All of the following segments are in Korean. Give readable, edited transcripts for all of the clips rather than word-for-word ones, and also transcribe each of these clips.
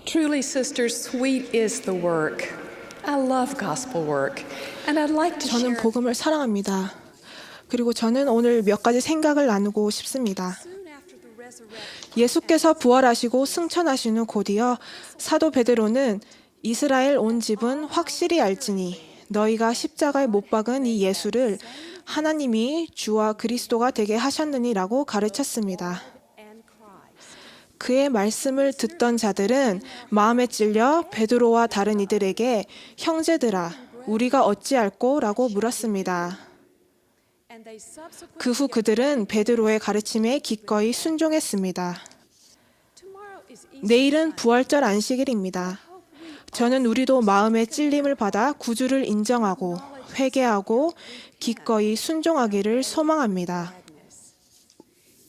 Truly, sisters, sweet is the work. I love gospel work, and I'd like to 저는 share. 복음을 사랑합니다. 그리고 저는 오늘 몇 가지 생각을 나누고 싶습니다. Soon after the resurrection, 예수께서 부활하시고 승천하신 후 곧이어 사도 베드로는 이스라엘 온 집은 확실히 알지니 너희가 십자가에 못 박은 이 예수를 하나님이 주와 그리스도가 되게 하셨느니라고 가르쳤습니다. and Christ. 그의 말씀을 듣던 자들은 마음에 찔려 베드로와 다른 이들에게 형제들아 우리가 어찌할꼬? 라고 물었습니다. And they subsequently 그 후 그들은 베드로의 가르침에 기꺼이 순종했습니다. tomorrow is Easter. 내일은 부활절 안식일입니다. 저는 우리도 마음의 찔림을 받아 구주를 인정하고 회개하고 기꺼이 순종하기를 소망합니다.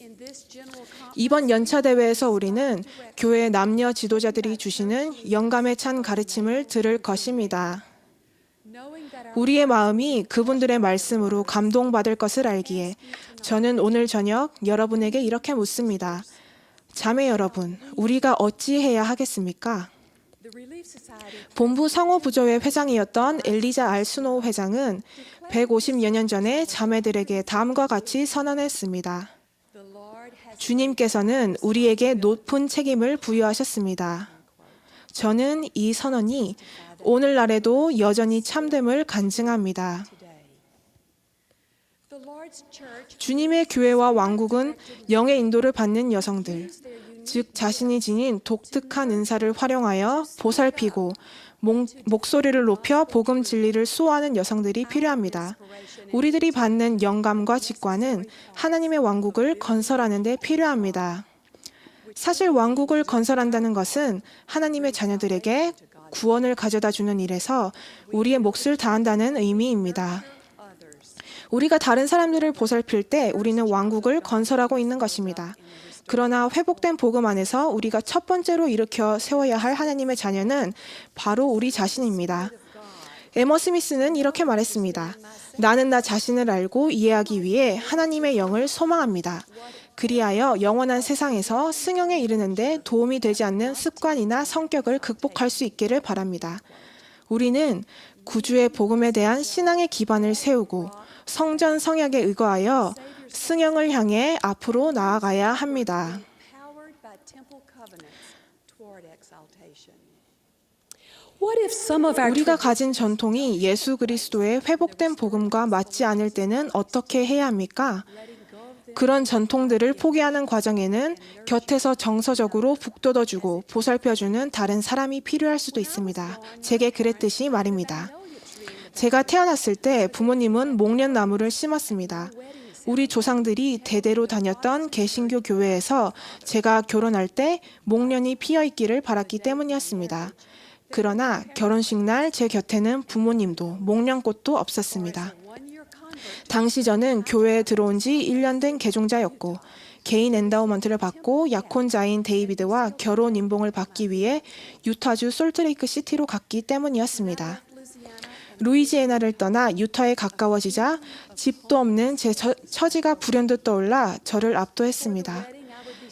In this general conference, 이번 연차 대회에서 우리는 교회 남녀 지도자들이 주시는 영감에 찬 가르침을 들을 것입니다. knowing that our 우리의 마음이 그분들의 말씀으로 감동받을 것을 알기에 저는 오늘 저녁 여러분에게 이렇게 묻습니다. 자매 여러분, 우리가 어찌해야 하겠습니까? the Relief Society 본부 상호부조회 회장이었던 엘리자 알 스노우 회장은 150여 년 전에 자매들에게 다음과 같이 선언했습니다. the Lord has 주님께서는 우리에게 높은 책임을 부여하셨습니다. 저는 이 선언이 오늘날에도 여전히 참됨을 간증합니다. today. The Lord's church 주님의 교회와 왕국은 영의 인도를 받는 여성들, 즉 자신이 지닌 독특한 은사를 활용하여 보살피고 목소리를 높여 복음 진리를 수호하는 여성들이 필요합니다. 우리들이 받는 영감과 직관은 하나님의 왕국을 건설하는 데 필요합니다. 사실 왕국을 건설한다는 것은 하나님의 자녀들에게 구원을 가져다 주는 일에서 우리의 몫을 다한다는 의미입니다. others. 우리가 다른 사람들을 보살필 때 우리는 왕국을 건설하고 있는 것입니다. 그러나 회복된 복음 안에서 우리가 첫 번째로 일으켜 세워야 할 하나님의 자녀는 바로 우리 자신입니다. 에머 스미스는 이렇게 말했습니다. 나는 나 자신을 알고 이해하기 위해 하나님의 영을 소망합니다. 그리하여 영원한 세상에서 승형에 이르는데 도움이 되지 않는 습관이나 성격을 극복할 수 있기를 바랍니다. 우리는 구주의 복음에 대한 신앙의 기반을 세우고 성전 성약에 의거하여 승형을 향해 앞으로 나아가야 합니다. Empowered by temple covenants toward exaltation. What if some of our 우리가 가진 전통이 예수 그리스도의 회복된 복음과 맞지 않을 때는 어떻게 해야 합니까? 그런 전통들을 포기하는 과정에는 곁에서 정서적으로 북돋워주고 보살펴주는 다른 사람이 필요할 수도 있습니다. 제게 그랬듯이 말입니다. 제가 태어났을 때 부모님은 목련나무를 심었습니다. 우리 조상들이 대대로 다녔던 개신교 교회에서 제가 결혼할 때 목련이 피어 있기를 바랐기 때문이었습니다. 그러나 결혼식 날 제 곁에는 부모님도 목련꽃도 없었습니다. 당시 저는 교회에 들어온 지 1년 된 개종자였고 개인 엔다우먼트를 받고 약혼자인 데이비드와 결혼 인봉을 받기 위해 유타주 솔트레이크 시티로 갔기 때문이었습니다. 루이지애나를 떠나 유타에 가까워지자 집도 없는 제 처지가 불현듯 떠올라 저를 압도했습니다.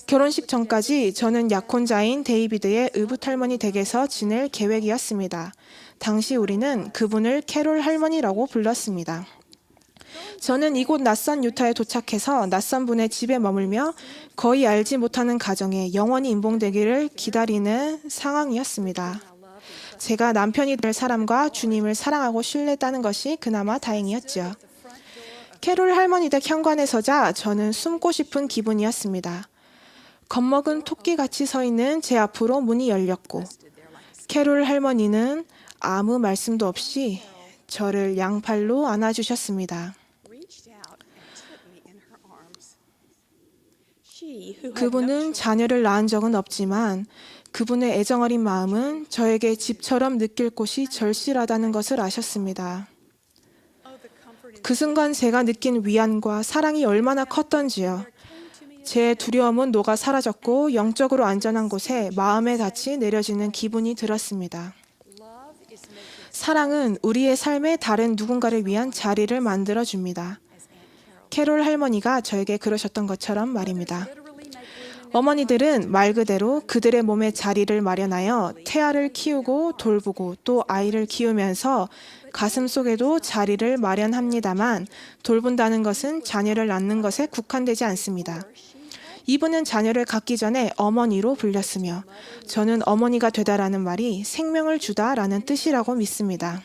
결혼식 전까지 저는 약혼자인 데이비드의 의붓할머니 댁에서 지낼 계획이었습니다. 당시 우리는 그분을 캐롤 할머니라고 불렀습니다. 저는 이곳 낯선 유타에 도착해서 낯선 분의 집에 머물며 거의 알지 못하는 가정에 영원히 임봉되기를 기다리는 상황이었습니다. 제가 남편이 될 사람과 주님을 사랑하고 신뢰했다는 것이 그나마 다행이었죠. 캐롤 할머니 댁 현관에 서자 저는 숨고 싶은 기분이었습니다. 겁먹은 토끼같이 서 있는 제 앞으로 문이 열렸고 캐롤 할머니는 아무 말씀도 없이 저를 양팔로 안아주셨습니다. 그분은 자녀를 낳은 적은 없지만 그분의 애정어린 마음은 저에게 집처럼 느낄 곳이 절실하다는 것을 아셨습니다. 그 순간 제가 느낀 위안과 사랑이 얼마나 컸던지요. 제 두려움은 녹아 사라졌고 영적으로 안전한 곳에 마음의 닻이 내려지는 기분이 들었습니다. 사랑은 우리의 삶에 다른 누군가를 위한 자리를 만들어줍니다. 캐롤 할머니가 저에게 그러셨던 것처럼 말입니다. 어머니들은 말 그대로 그들의 몸에 자리를 마련하여 태아를 키우고 돌보고 또 아이를 키우면서 가슴 속에도 자리를 마련합니다만 돌본다는 것은 자녀를 낳는 것에 국한되지 않습니다. 이분은 자녀를 갖기 전에 어머니로 불렸으며 저는 어머니가 되다라는 말이 생명을 주다라는 뜻이라고 믿습니다.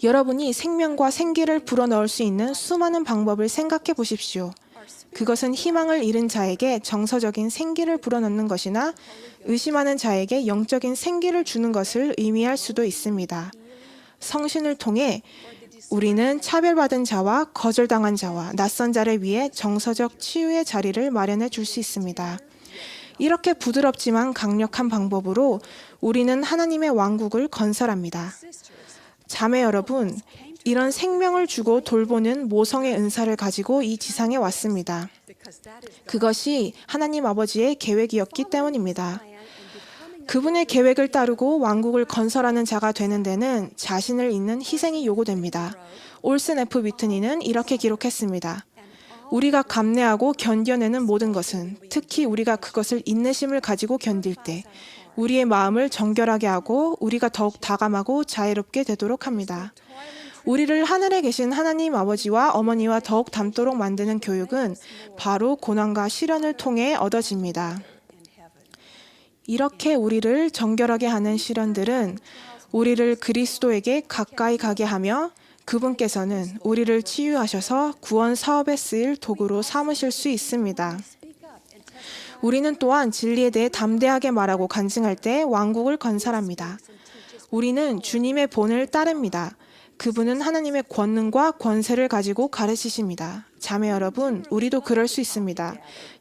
여러분이 생명과 생기를 불어넣을 수 있는 수많은 방법을 생각해 보십시오. 그것은 희망을 잃은 자에게 정서적인 생기를 불어넣는 것이나 의심하는 자에게 영적인 생기를 주는 것을 의미할 수도 있습니다. 성신을 통해 우리는 차별받은 자와 거절당한 자와 낯선 자를 위해 정서적 치유의 자리를 마련해 줄 수 있습니다. 이렇게 부드럽지만 강력한 방법으로 우리는 하나님의 왕국을 건설합니다. 자매 여러분, 이런 생명을 주고 돌보는 모성의 은사를 가지고 이 지상에 왔습니다. 그것이 하나님 아버지의 계획이었기 때문입니다. 그분의 계획을 따르고 왕국을 건설하는 자가 되는 데는 자신을 잇는 희생이 요구됩니다. 올슨 F. 위트니는 이렇게 기록했습니다. 우리가 감내하고 견뎌내는 모든 것은 특히 우리가 그것을 인내심을 가지고 견딜 때 우리의 마음을 정결하게 하고 우리가 더욱 다감하고 자애롭게 되도록 합니다. 우리를 하늘에 계신 하나님 아버지와 어머니와 더욱 닮도록 만드는 교육은 바로 고난과 시련을 통해 얻어집니다. 이렇게 우리를 정결하게 하는 시련들은 우리를 그리스도에게 가까이 가게 하며 그분께서는 우리를 치유하셔서 구원 사업에 쓰일 도구로 삼으실 수 있습니다. 우리는 또한 진리에 대해 담대하게 말하고 간증할 때 왕국을 건설합니다. 우리는 주님의 본을 따릅니다. 그분은 하나님의 권능과 권세를 가지고 가르치십니다. 자매 여러분, 우리도 그럴 수 있습니다.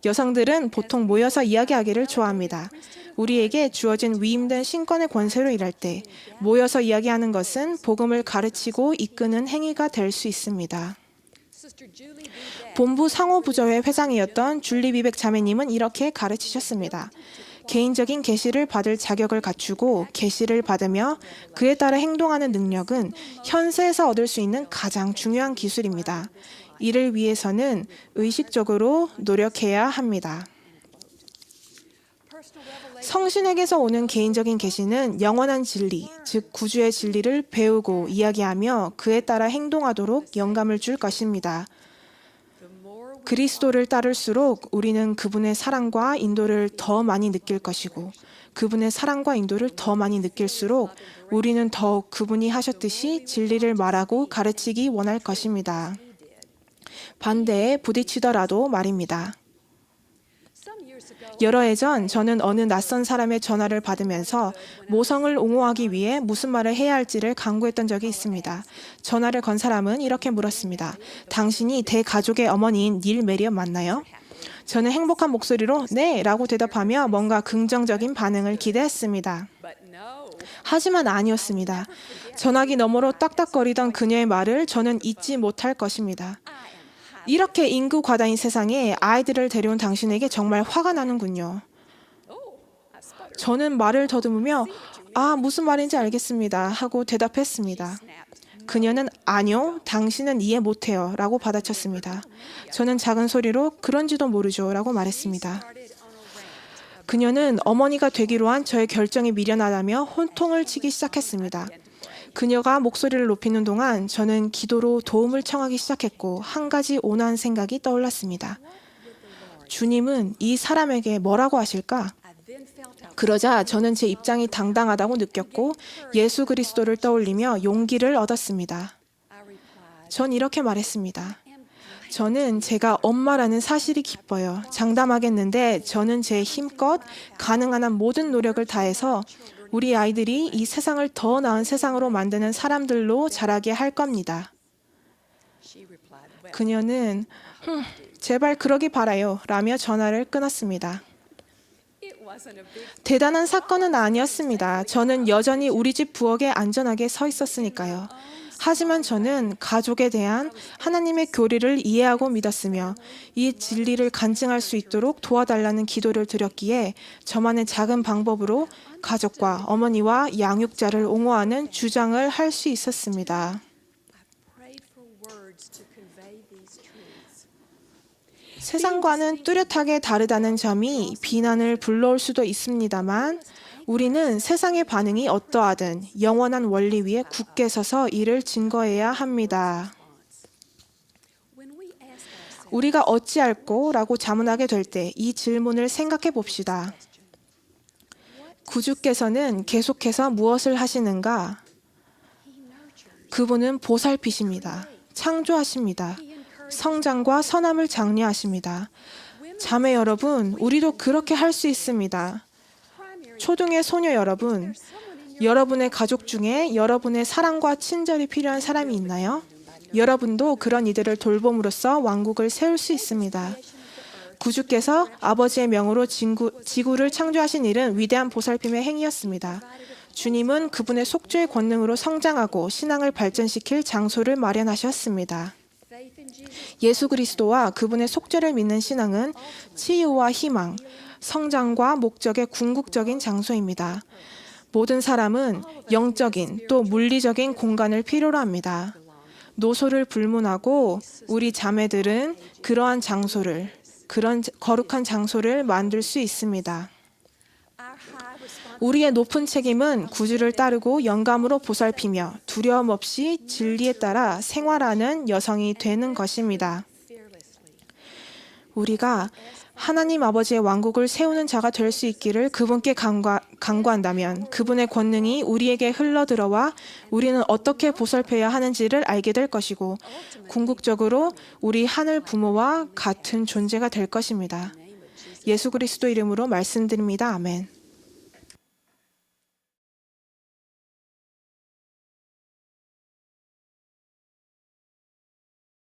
여성들은 보통 모여서 이야기하기를 좋아합니다. 우리에게 주어진 위임된 신권의 권세로 일할 때 모여서 이야기하는 것은 복음을 가르치고 이끄는 행위가 될 수 있습니다. 본부 상호부조회 회장이었던 줄리 비백 자매님은 이렇게 가르치셨습니다. 개인적인 계시를 받을 자격을 갖추고 계시를 받으며 그에 따라 행동하는 능력은 현세에서 얻을 수 있는 가장 중요한 기술입니다. 이를 위해서는 의식적으로 노력해야 합니다. 성신에게서 오는 개인적인 계시는 영원한 진리, 즉 구주의 진리를 배우고 이야기하며 그에 따라 행동하도록 영감을 줄 것입니다. 그리스도를 따를수록 우리는 그분의 사랑과 인도를 더 많이 느낄 것이고 그분의 사랑과 인도를 더 많이 느낄수록 우리는 더욱 그분이 하셨듯이 진리를 말하고 가르치기 원할 것입니다. 반대에 부딪히더라도 말입니다. 여러 해 전 저는 어느 낯선 사람의 전화를 받으면서 모성을 옹호하기 위해 무슨 말을 해야 할지를 강구했던 적이 있습니다. 전화를 건 사람은 이렇게 물었습니다. 당신이 대가족의 어머니인 닐 메리엄 맞나요? 저는 행복한 목소리로 네! 라고 대답하며 뭔가 긍정적인 반응을 기대했습니다. 하지만 아니었습니다. 전화기 너머로 딱딱거리던 그녀의 말을 저는 잊지 못할 것입니다. 이렇게 인구 과다인 세상에 아이들을 데려온 당신에게 정말 화가 나는군요. 저는 말을 더듬으며 무슨 말인지 알겠습니다 하고 대답했습니다. 그녀는 아니요, 당신은 이해 못해요 라고 받아쳤습니다. 저는 작은 소리로 그런지도 모르죠 라고 말했습니다. 그녀는 어머니가 되기로 한 저의 결정이 미련하다며 혼통을 치기 시작했습니다. 그녀가 목소리를 높이는 동안 저는 기도로 도움을 청하기 시작했고 한 가지 온화한 생각이 떠올랐습니다. 주님은 이 사람에게 뭐라고 하실까? 그러자 저는 제 입장이 당당하다고 느꼈고 예수 그리스도를 떠올리며 용기를 얻었습니다. 전 이렇게 말했습니다. 저는 제가 엄마라는 사실이 기뻐요. 장담하겠는데 저는 제 힘껏 가능한 한 모든 노력을 다해서 우리 아이들이 이 세상을 더 나은 세상으로 만드는 사람들로 자라게 할 겁니다. 그녀는 제발 그러기 바라요 라며 전화를 끊었습니다. 대단한 사건은 아니었습니다. 저는 여전히 우리 집 부엌에 안전하게 서 있었으니까요. 하지만 저는 가족에 대한 하나님의 교리를 이해하고 믿었으며 이 진리를 간증할 수 있도록 도와달라는 기도를 드렸기에 저만의 작은 방법으로 가족과 어머니와 양육자를 옹호하는 주장을 할 수 있었습니다. 세상과는 뚜렷하게 다르다는 점이 비난을 불러올 수도 있습니다만 우리는 세상의 반응이 어떠하든 영원한 원리 위에 굳게 서서 이를 증거해야 합니다. When we ask ourselves 우리가 어찌할꼬? 라고 자문하게 될 때 이 질문을 생각해 봅시다. 구주께서는 계속해서 무엇을 하시는가? 그분은 보살피십니다. 창조하십니다. 성장과 선함을 장려하십니다. 자매 여러분, 우리도 그렇게 할 수 있습니다. 초등의 소녀 여러분, 여러분의 가족 중에 여러분의 사랑과 친절이 필요한 사람이 있나요? 여러분도 그런 이들을 돌봄으로써 왕국을 세울 수 있습니다. 구주께서 아버지의 명으로 지구를 창조하신 일은 위대한 보살핌의 행위였습니다. 주님은 그분의 속죄의 권능으로 성장하고 신앙을 발전시킬 장소를 마련하셨습니다. 예수 그리스도와 그분의 속죄를 믿는 신앙은 치유와 희망, 성장과 목적의 궁극적인 장소입니다. 모든 사람은 영적인 또 물리적인 공간을 필요로 합니다. 노소를 불문하고 우리 자매들은 그러한 거룩한 장소를 만들 수 있습니다. 우리의 높은 책임은 구주를 따르고 영감으로 보살피며 두려움 없이 진리에 따라 생활하는 여성이 되는 것입니다. 우리가 하나님 아버지의 왕국을 세우는 자가 될 수 있기를 그분께 간구한다면 그분의 권능이 우리에게 흘러들어와 우리는 어떻게 보살펴야 하는지를 알게 될 것이고 궁극적으로 우리 하늘 부모와 같은 존재가 될 것입니다. 예수 그리스도 이름으로 말씀드립니다. 아멘.